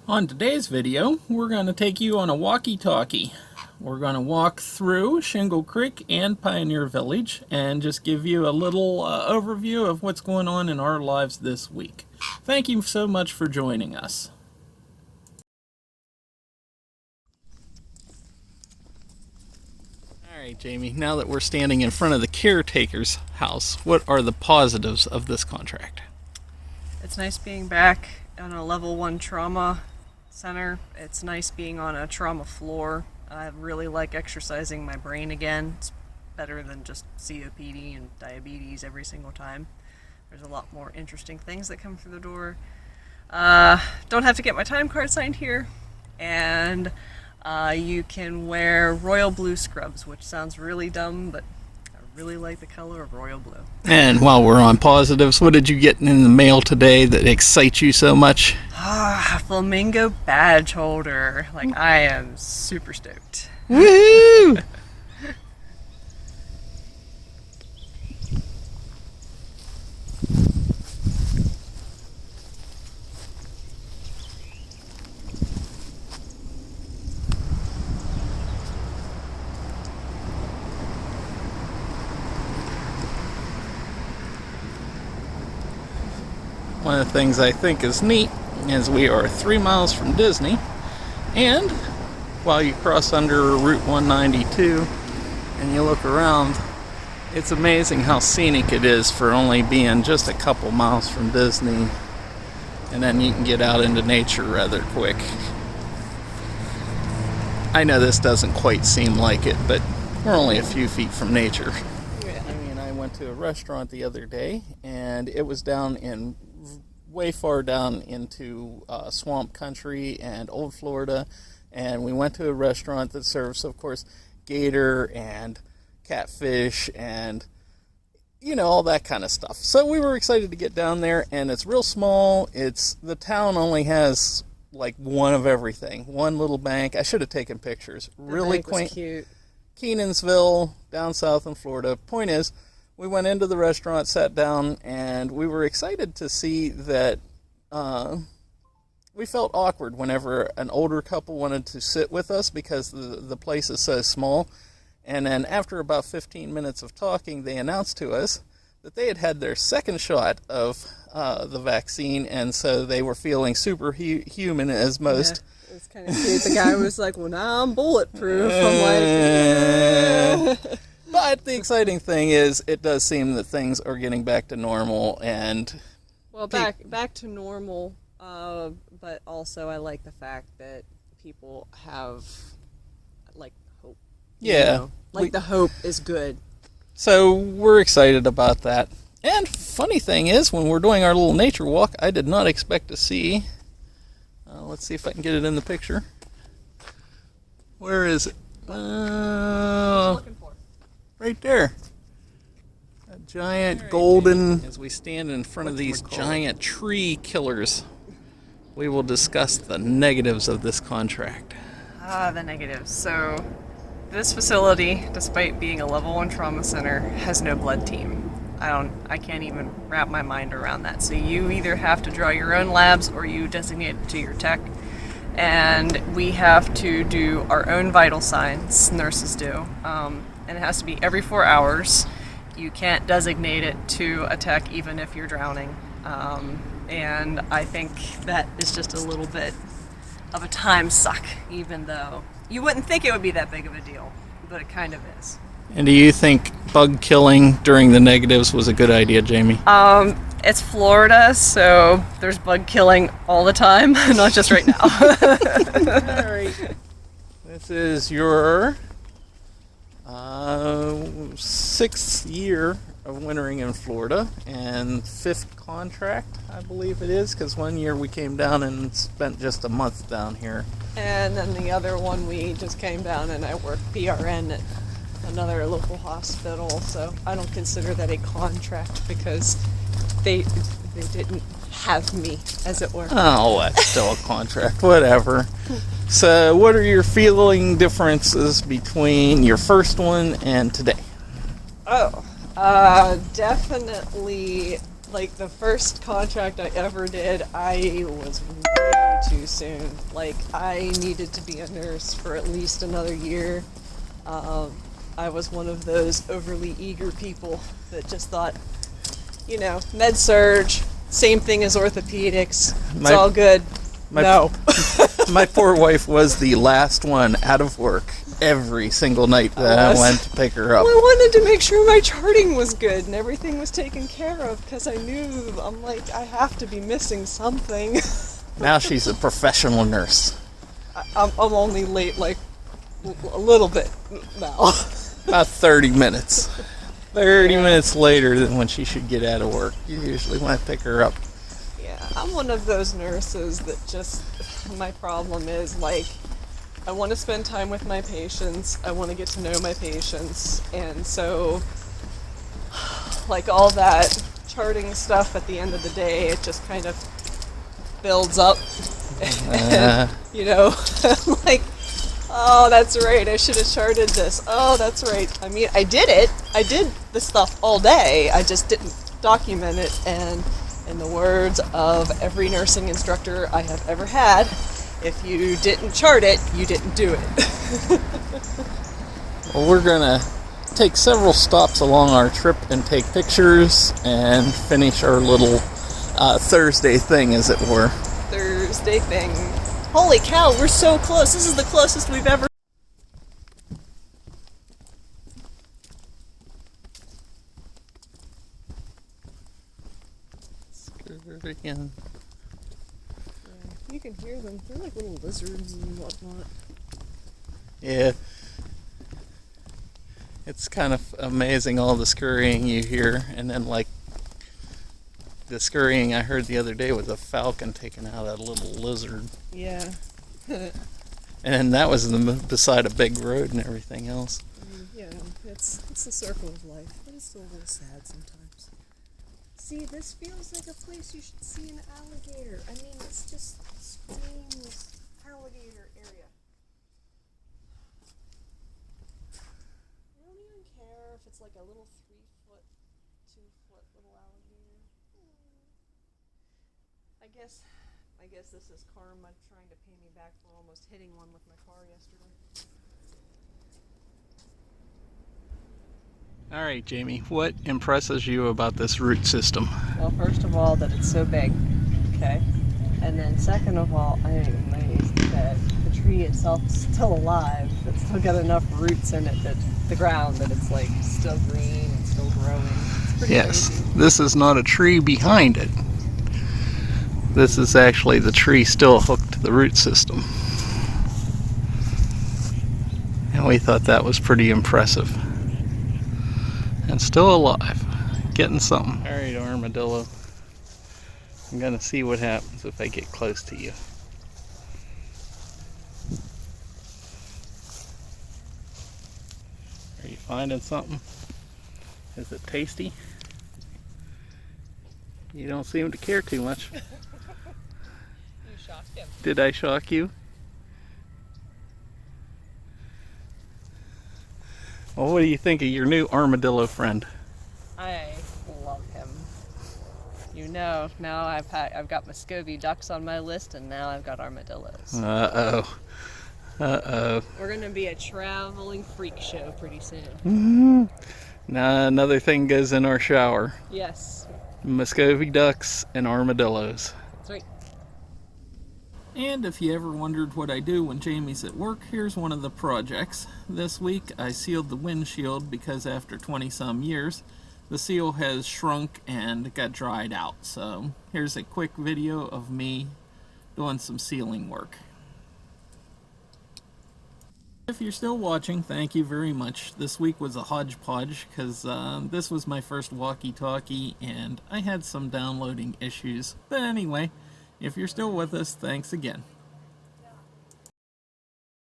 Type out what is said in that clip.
On today's video, we're going to take you on a walkie-talkie. We're going to walk through Shingle Creek and Pioneer Village and just give you a little overview of what's going on in our lives this week. Thank you so much for joining us. Alright, Jamie, now that we're standing in front of the caretaker's house, what are the positives of this contract? It's nice being back on a level 1 trauma center. It's nice being on a trauma floor. I really like exercising my brain again. It's better than just COPD and diabetes every single time. There's a lot more interesting things that come through the door. Don't have to get my time card signed here. And you can wear royal blue scrubs, which sounds really dumb, but I really like the color of royal blue. And while we're on positives, what did you get in the mail today that excites you so much? Flamingo badge holder. Like, I am super stoked. Woohoo! One of the things I think is neat is we are 3 miles from Disney, and while you cross under Route 192 and you look around, it's amazing how scenic it is for only being just a couple miles from Disney, and then you can get out into nature rather quick. I know this doesn't quite seem like it, but we're only a few feet from nature. Amy and I went to a restaurant the other day, and it was down in way far down into swamp country and old Florida, and we went to a restaurant that serves, of course, gator and catfish and all that kind of stuff. So we were excited to get down there, and it's real small. The town only has like one of everything, one little bank. I should have taken pictures. Really quaint. Cute. Kenansville, down south in Florida. Point is, we went into the restaurant, sat down, and we were excited to see that we felt awkward whenever an older couple wanted to sit with us because the place is so small. And then after about 15 minutes of talking, they announced to us that they had had their second shot of the vaccine, and so they were feeling superhuman as most. Yeah, it's kind of cute. The guy was like, well, now I'm bulletproof. I'm like, But the exciting thing is, it does seem that things are getting back to normal, and back to normal. But also, I like the fact that people have like hope. Yeah, the hope is good. So we're excited about that. And funny thing is, when we're doing our little nature walk, I did not expect to see. Let's see if I can get it in the picture. Where is it? Looking for. Right there. A giant golden. As we stand in front of these giant tree killers, we will discuss the negatives of this contract. The negatives. So, this facility, despite being a level 1 trauma center, has no blood team. I can't even wrap my mind around that. So you either have to draw your own labs or you designate it to your tech. And we have to do our own vital signs, nurses do. And it has to be every 4 hours. You can't designate it to a tech even if you're drowning. And I think that is just a little bit of a time suck, even though you wouldn't think it would be that big of a deal, but it kind of is. And do you think bug killing during the negatives was a good idea, Jamie? It's Florida, so there's bug killing all the time, not just right now. All right. This is your 6th year of wintering in Florida, and 5th contract, I believe it is, because one year we came down and spent just a month down here. And then the other one, we just came down and I worked PRN at another local hospital, so I don't consider that a contract because they didn't have me, as it were. Oh, that's still a contract, whatever. So what are your feeling differences between your first one and today? Definitely, like the first contract I ever did, I was way too soon. Like, I needed to be a nurse for at least another year. I was one of those overly eager people that just thought, you know, med-surg, same thing as orthopedics, it's all good. No. My poor wife was the last one out of work every single night that I went to pick her up. Well, I wanted to make sure my charting was good and everything was taken care of, because I knew, I'm like, I have to be missing something. Now she's a professional nurse. I'm only late, like, a little bit now. About 30 minutes. 30 minutes later than when she should get out of work. Usually when I pick her up. Yeah, I'm one of those nurses that just, my problem is, like, I want to spend time with my patients, I want to get to know my patients, and so, like, all that charting stuff at the end of the day, it just kind of builds up, and, you know, like, oh, that's right, I should have charted this, oh, that's right, I mean, I did it, I did the stuff all day, I just didn't document it, and in the words of every nursing instructor I have ever had, if you didn't chart it, you didn't do it. Well, we're gonna take several stops along our trip and take pictures and finish our little Thursday thing, as it were. Thursday thing. Holy cow, we're so close. This is the closest we've ever. Again. Yeah, you can hear them. They're like little lizards and whatnot. Yeah. It's kind of amazing, all the scurrying you hear, and then like the scurrying I heard the other day was a falcon taking out a little lizard. Yeah. And that was beside a big road and everything else. Yeah, it's the circle of life, but it's still a little sad sometimes. See, this feels like a place you should see an alligator. I mean, it's just screams alligator area. I don't even care if it's like a little 3-foot, 2-foot little alligator. I guess this is karma trying to pay me back for almost hitting one with my car yesterday. All right, Jamie, what impresses you about this root system? Well, first of all, that it's so big, okay? And then second of all, I am amazed that the tree itself is still alive. It's still got enough roots in it, that the ground, that it's like still green and still growing. It's pretty crazy. This is not a tree behind it. This is actually the tree still hooked to the root system. And we thought that was pretty impressive. And still alive, getting something. All right, armadillo. I'm gonna see what happens if I get close to you. Are you finding something? Is it tasty? You don't seem to care too much. You shocked him. Did I shock you? Well, what do you think of your new armadillo friend? I love him. You know, now I've got Muscovy ducks on my list, and now I've got armadillos. Uh-oh. Uh-oh. We're gonna be a traveling freak show pretty soon. Mm-hmm. Now another thing goes in our shower. Yes. Muscovy ducks and armadillos. That's right. And if you ever wondered what I do when Jamie's at work, here's one of the projects. This week I sealed the windshield because after 20-some years, the seal has shrunk and got dried out. So here's a quick video of me doing some sealing work. If you're still watching, thank you very much. This week was a hodgepodge because this was my first walkie-talkie and I had some downloading issues. But anyway, if you're still with us, thanks again.